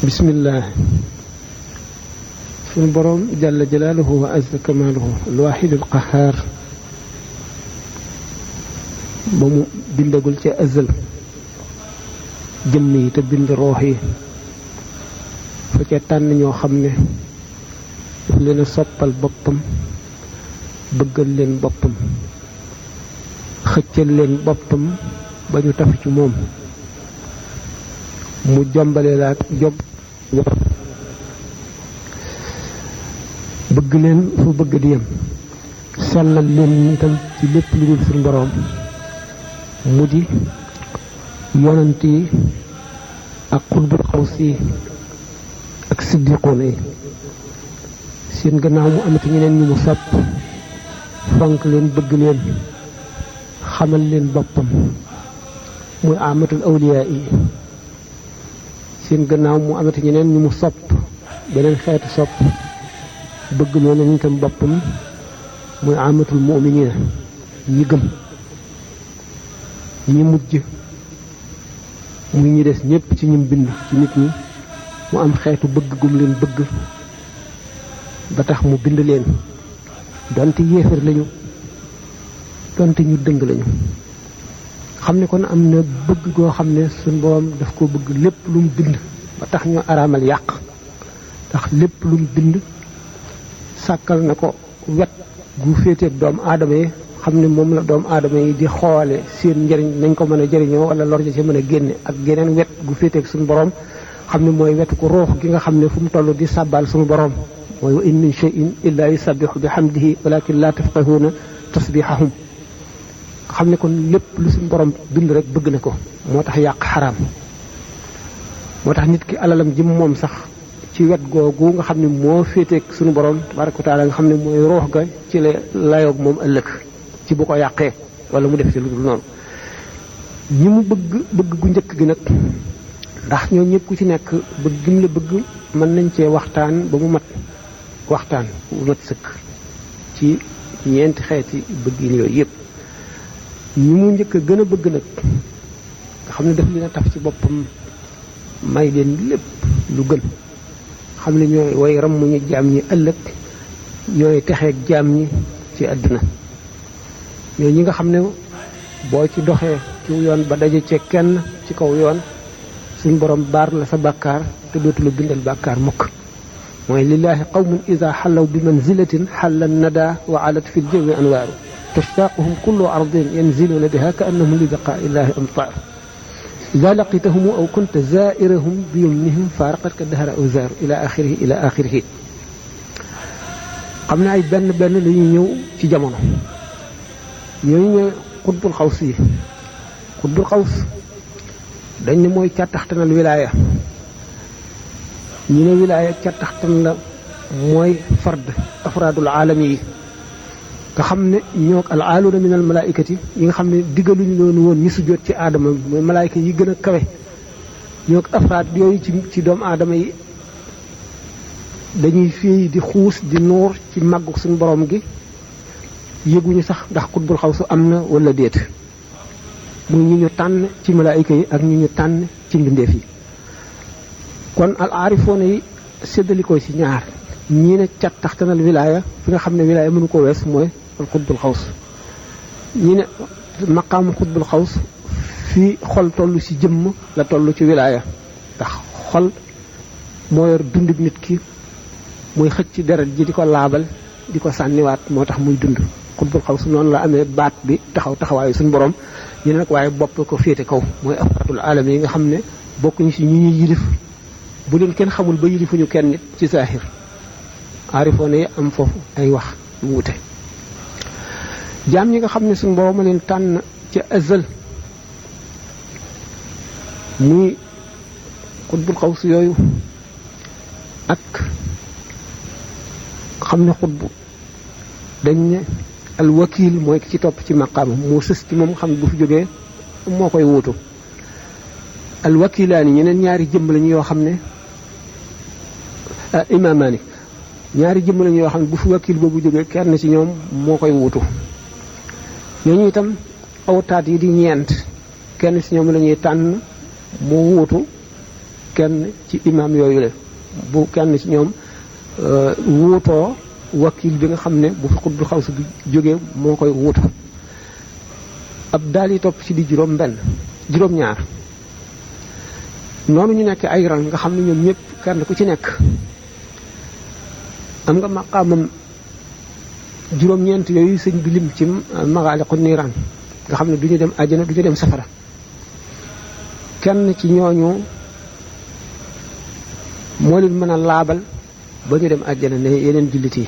bismillah sunu boroom jalla jalaaluhu wa azza kamaaluhu alwaahidul qahaar ba mu bindagul ci azal jëmm yi te bind roox yi fa ca tànn ñoo xam ne daf leen a soppal boppam bëggal leen boppam xëccal leen boppam ba ñu taf ci moom mu jombale la ak job bëgg leen fu bëgg di yem sellal leen itam ci lépp lu dul suñu boroom mu di yonent yi ak xutbul xaws yi ak siddiqoona yi seen gannaaw mu amati ñeneen ñu mu sopp fonk leen bëgg leen xamal leen boppam muy amatul awliyaa yi seen gannaaw mu amati ñeneen ñu mu sopp beneen xeetu sopp bëgg loo leen itam boppam muy amatul mu'miniina ñi gëm ñi mujj muy ñi des ñépp ci ñim bind ci nit ñi mu am xeetu bëgg gum leen bëgg ba tax mu bind leen donte yéefar lañu donte ñu dëng lañu xam ne kon am na bëgg goo xam ne suñ boroom daf ko bëgg lépp lu mu bind ba tax ñu araamal yàq ndax lépp lu mu bind sàkkal na ko wet gu féeteeg doomu aadama yi xam ne moom la doomu aadama yi di xoole seen njëriñ nañ ko mën a jëriñoo wala lor ja ci mën a génne ak geneen wet gu féeteeg suñu boroom xam ne mooy wetu ko ruux gi nga xam ne fu mu toll di sàbbaal suñu boroom mooy wa in min shay'in illa yusabbihu bihamdihi walakin la tafqahuna tasbihahum xam ne kon lépp lu suñu borom bind rek bëgg na ko moo tax yàq xaraam moo tax nit ki alalam ji moom sax ci wet googu nga xam ne moo féeteeg suñu borom tabaraka wa taala nga xam ne mooy roox ga ci la layoog moom ëllëg ci bu ko yàqee wala mu def ci lu dul noonu ñi mu bëgg gu njëkk gi nag ndax ñoo ñëpp ku ci nekk bëgg gim la bëgg mën nañ cee waxtaan ba mu mat waxtaan bu mat sëkk ci ñeenti xeeti bëgg yooyu yëpp ñi mu njëkk a gën a bëgg nag nga xam ne daf leen a taf ci boppam may leen lépp lu gën xam ne ñooy way ram mu ñu jaam ñi ëllëg ñooy texeeg jaam ñi ci àdduna ñooy ñi nga xam ne boo ci doxee ci yoon ba daje ci kenn ci kaw yoon suñ borom baar la sa bàkkaar te dootu la bindal bàkkaar mukk mooy lillaahi qawmun ida xallaw bi manzilatin xalla nada wa alat fi ljawi anwaaru tashtaquhum kullu ardin yanziluna biha ka annahum li liqaa illahi amtaar ida laqitahum aw kunta zairahum bi yumnihim faaraqat ka dahara awzaaru ila axirihi xam ne ay benn benn la ñuy ñëw ci jamono ñooñu ñooy xutbul xaws yi xutbul xaws dañ ne mooy càttaxtanal wilaaya ñi ne wilaaya càttaxtan la mooy fard afraadul aalami yi nga xam ne ñoo al aaluuna min al malaaikati yi nga xam ne diggaluñu loonu woon ñi sujjóot ci aadama mooy malaayika yi gën a kawe ñoo afraad yooyu ci doomu aadama yi dañuy fii di xuus di nuur ci màggu suñu borom gi yëguñu sax ndax xutbul xawsu am na wala déet muy ñu ñu tànn ci malaayika yi ak ñu ñu tànn ci mbindeef yi kon al aarifoona yi séddalikoo ci ñaar ñii ne cat taxtanal wilaaya fi nga xam ne wilaaya mënu ko wees mooy al xutbul xaws ñii ne maqaamu xutbul xaws fii xol toll ci jëmm la toll ci wilaaya ndax xol moo yor dundub nit ki muy xëcc deret ji di ko laabal di ko sànniwaat moo tax muy dund xutbul xaws noonu la amee baat bi taxawaayu suñu borom ñu ne nag waaye bopp ko féete kaw mooy afraadul aalam yi nga xam ne bokkuñu ci ñi ñuy yilif bu leen kenn xamul ba yilifuñu kenn nit ci saahir aarifoone yi am foofu ay wax yu wute jaam ñi nga xam ne suñu borom a leen tànn ci azal muy xutbul xaws yooyu ak xam ne xutbu dañ ne al wakil mooy ki ci topp ci maqaama moo sës ci moom xam ne bu fi jógee moo koy wuutu al wakilaani ñeneen ñaari jëmm lañu yoo xam ne imaamaani ñaari jëmm lañu yoo xam ne bu fi wakil boobu jógee kenn ci ñoom moo koy wutu ñooñu itam awtaat yi di ñeent kenn ci ñoom la ñuy tànn mu wuutu kenn ci imaam yooyu la bu kenn ci ñoom wuutoo wakil bi nga xam ne bu fi xutbu xaws bi jógee moo koy wuutu ab daal yi topp ci di juróom-ñaar noonu ñu nekk ay ran nga xam ne ñoom ñëpp kenn ku ci nekk am nga maqaamam juróom-ñeent yooyu sëñ bi lim ci magaaliqu niiraan nga xam ne du ñu dem àjjana du ñu dem safara kenn ci ñooñu moo leen mën a laabal ba ñu dem àjjana ne yeneen jullit yi